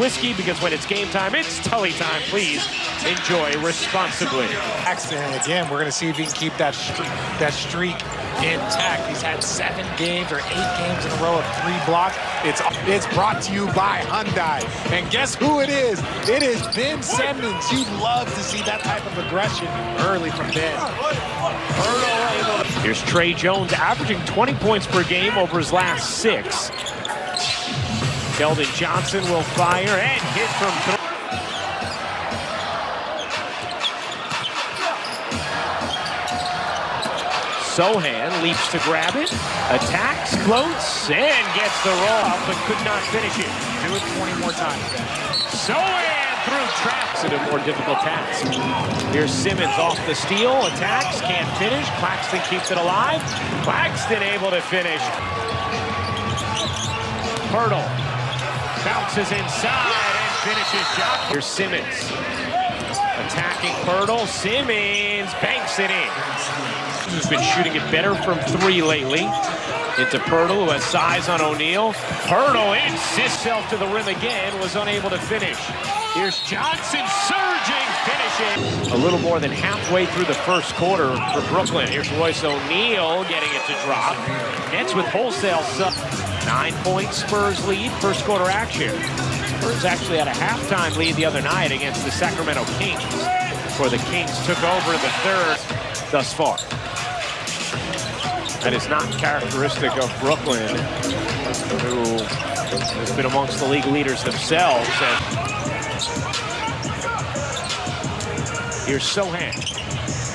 whiskey, because when it's game time, it's Tully time. Please enjoy responsibly. And again, we're going to see if he can keep that streak intact. He's had 7 games or 8 games in a row of 3 blocks. It's brought to you by Hyundai. And guess who it is? It is Ben Simmons. You'd love to see that type of aggression early from Ben. Here's Trey Jones averaging 20 points per game over his last 6. Keldon Johnson will fire and hit from 3. Sohan leaps to grab it, attacks, floats, and gets the roll out, but could not finish it. Do it 20 more times, Ben. Sohan through traps at a more difficult task. Here's Simmons off the steal, attacks, can't finish. Claxton keeps it alive. Claxton able to finish. Hurdle bounces inside and finishes shot. Here's Simmons attacking Hurdle. Simmons banks it in. He's been shooting it better from 3 lately. Into Pirtle, who has size on O'Neal. Pirtle insists himself to the rim again, was unable to finish. Here's Johnson surging, finishing. A little more than halfway through the first quarter for Brooklyn. Here's Royce O'Neal getting it to drop. Nets with wholesale sub. 9-point Spurs lead, first quarter action. Spurs actually had a halftime lead the other night against the Sacramento Kings, before the Kings took over in the third thus far. That is not characteristic of Brooklyn, who has been amongst the league leaders themselves. And here's Sohan.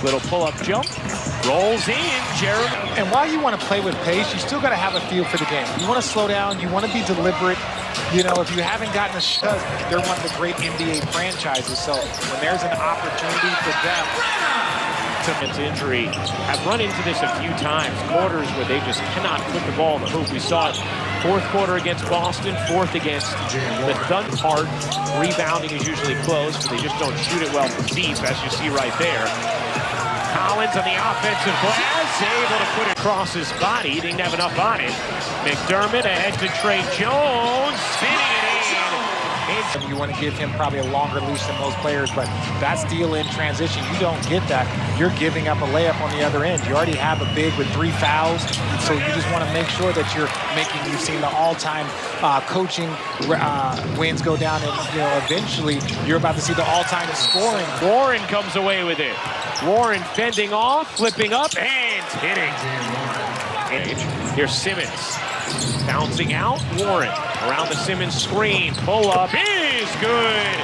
Little pull-up jump. Rolls in, Jeremy. And while you want to play with pace, you still got to have a feel for the game. You want to slow down. You want to be deliberate. You know, if you haven't gotten a shot, they're one of the great NBA franchises. So when there's an opportunity for them, injury, have run into this a few times, quarters where they just cannot put the ball in the hoop. We saw it 4th quarter against Boston, 4th against the Thunder. Part rebounding is usually close, but they just don't shoot it well from deep, as you see right there. Collins on the offensive glass, able to put it across his body. He didn't have enough on it. McDermott ahead to Trey Jones, spinning it in. You want to give him probably a longer leash than most players, but that steal in transition, you don't get that. You're giving up a layup on the other end. You already have a big with 3 fouls, so you just want to make sure that you're making, you've seen the all-time coaching wins go down, and eventually you're about to see the all-time scoring. Warren comes away with it. Warren fending off, flipping up, and hitting. Here's Simmons. Bouncing out, Warren around the Simmons screen. Pull up is good.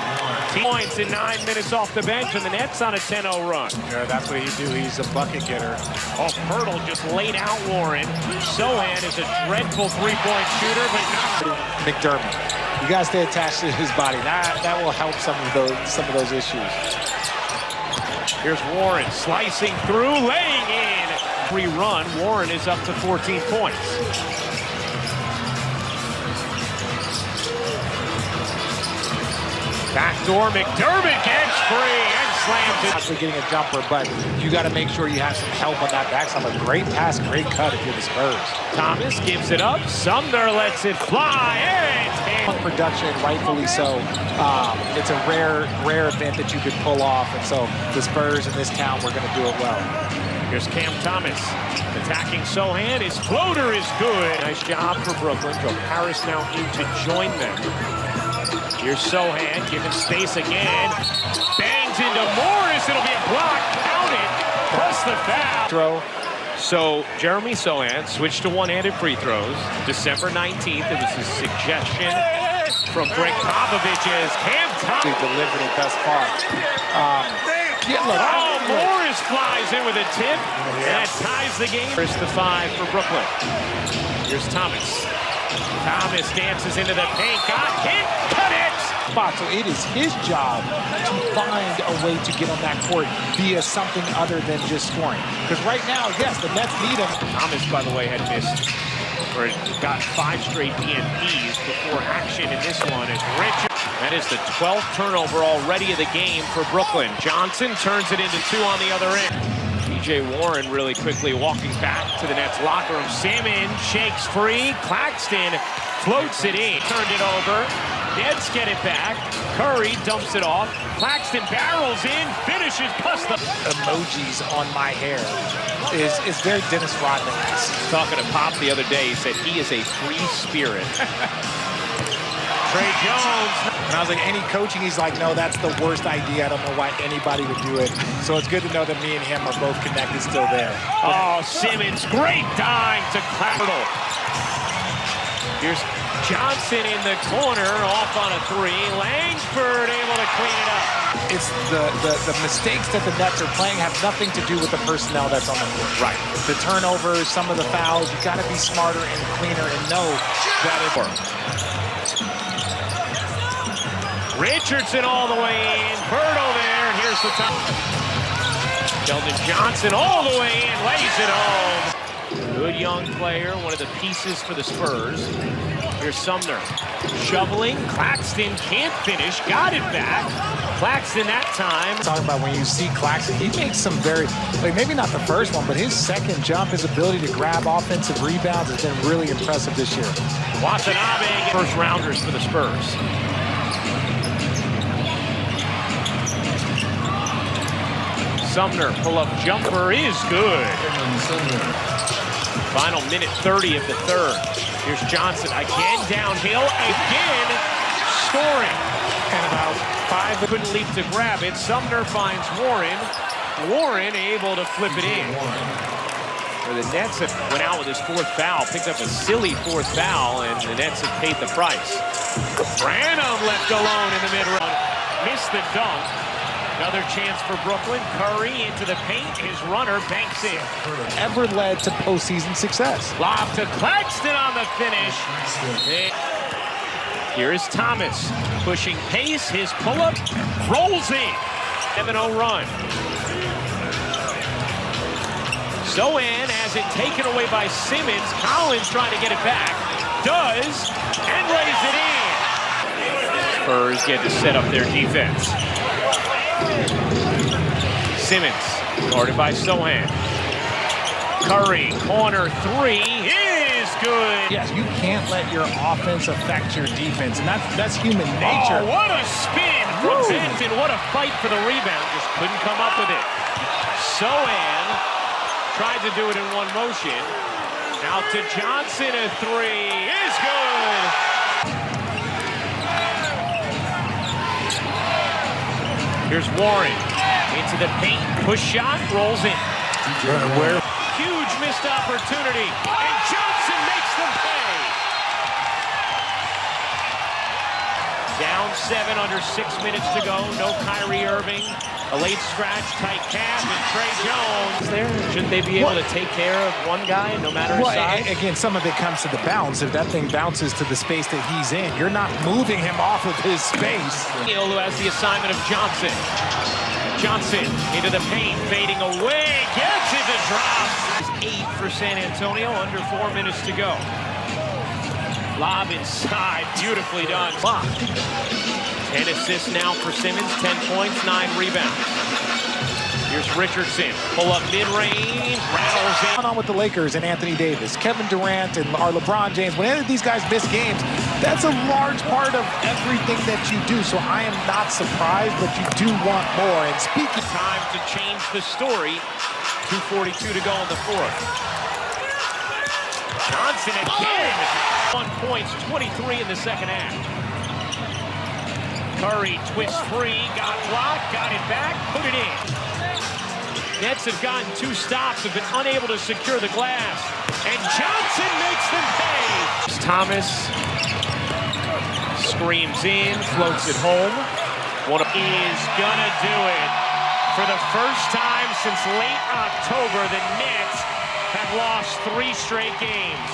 10 points in 9 minutes off the bench, and the Nets on a 10-0 run. Yeah, that's what he do. He's a bucket getter. Oh, Pirtle just laid out Warren. Sohan is a dreadful 3-point shooter, but not. McDermott, you got to stay attached to his body. That will help some of those issues. Here's Warren slicing through, laying in. Run. Warren is up to 14 points. Backdoor, McDermott gets free and slams it. Actually getting a jumper, but you got to make sure you have some help on that backside. A great pass, great cut if you're the Spurs. Thomas gives it up. Sumner lets it fly. And production, rightfully so. It's a rare event that you could pull off, and so the Spurs in this town, we're going to do it well. Here's Cam Thomas attacking Sohan. His floater is good. Nice job for Brooklyn. Joe Harris now in to join them. Here's Sohan, given space again. Bangs into Morris. It'll be a block. Count it. Plus the foul. Throw. So Jeremy Sohan switched to one-handed free throws. December 19th. It was his suggestion from Greg Popovich's Cam Thomas. He delivered it thus far. Morris flies in with a tip, and that ties the game. Here's the 5 for Brooklyn. Here's Thomas. Thomas dances into the paint. Got hit. Cut it. So it is his job to find a way to get on that court via something other than just scoring. Because right now, yes, the Nets need him. Thomas, by the way, had missed, or got 5 straight PNPs before action in this one. As Richard. That is the 12th turnover already of the game for Brooklyn. Johnson turns it into 2 on the other end. T.J. Warren really quickly walking back to the Nets locker room. Simmons shakes free. Claxton floats it in. Turned it over. Nets get it back. Curry dumps it off. Claxton barrels in, finishes plus the emojis on my hair is very Dennis Rodman. Talking to Pop the other day, he said he is a free spirit. Trey Jones. And I was like, any coaching? He's like, no, that's the worst idea. I don't know why anybody would do it. So it's good to know that me and him are both connected still there. Oh, Simmons, great dime to Claxton. Here's Johnson in the corner, off on a three. Langford able to clean it up. It's the mistakes that the Nets are playing have nothing to do with the personnel that's on the court. Right. The turnovers, some of the fouls, you got to be smarter and cleaner and know that it works. Richardson all the way in. Birdo there, and here's the top. Keldon Johnson all the way in, lays it home. Good young player, one of the pieces for the Spurs. Here's Sumner, shoveling. Claxton can't finish, got it back. Claxton that time. Talking about when you see Claxton, he makes some very, like maybe not the first one, but his second jump, his ability to grab offensive rebounds has been really impressive this year. Watanabe, first rounders for the Spurs. Sumner, pull-up jumper is good. Final minute 30 of the third. Here's Johnson again downhill, again scoring. And about five. Couldn't leap to grab it. Sumner finds Warren. Warren able to flip it in. The Nets have went out with his fourth foul, picked up a silly fourth foul, and the Nets have paid the price. Branham left alone in the mid-run. Missed the dunk. Another chance for Brooklyn. Curry into the paint. His runner banks in. Ever led to postseason success. Lob to Claxton on the finish. Here is Thomas pushing pace. His pull-up rolls in. 7-0 run. Sohan has it taken away by Simmons. Collins trying to get it back. Does, and lays it in. Spurs get to set up their defense. Simmons, guarded by Sohan. Curry, corner three is good. Yes, you can't let your offense affect your defense, and that's human nature. Oh, what a spin from Benton. What a fight for the rebound. Just couldn't come up with it. Sohan tried to do it in one motion. Out to Johnson, a three is good. Here's Warren into the paint, push shot, rolls in. Huge missed opportunity, and Johnson makes them pay. Down 7 under 6 minutes to go. No Kyrie Irving. A late scratch, tight calf, and Trey Jones there. Shouldn't they be able to take care of one guy no matter his size? Again, some of it comes to the bounce. If that thing bounces to the space that he's in, you're not moving him off of his space. Neal, who has the assignment of Johnson. Johnson into the paint, fading away, gets it to drop. 8 for San Antonio, under 4 minutes to go. Lob inside, beautifully done. 10 assists now for Simmons, 10 points, 9 rebounds. Here's Richardson, pull up mid-range, rattles in. On with the Lakers and Anthony Davis, Kevin Durant and our LeBron James. When any of these guys miss games, that's a large part of everything that you do. So I am not surprised, but you do want more. And speaking, time to change the story. 2:42 to go in the fourth. Johnson again. 1 point, 23 in the second half. Curry twists free, got blocked, got it back, put it in. Nets have gotten 2 stops, have been unable to secure the glass. And Johnson makes them pay. Thomas screams in, floats it home. Is gonna do it. For the first time since late October, the Nets have lost 3 straight games.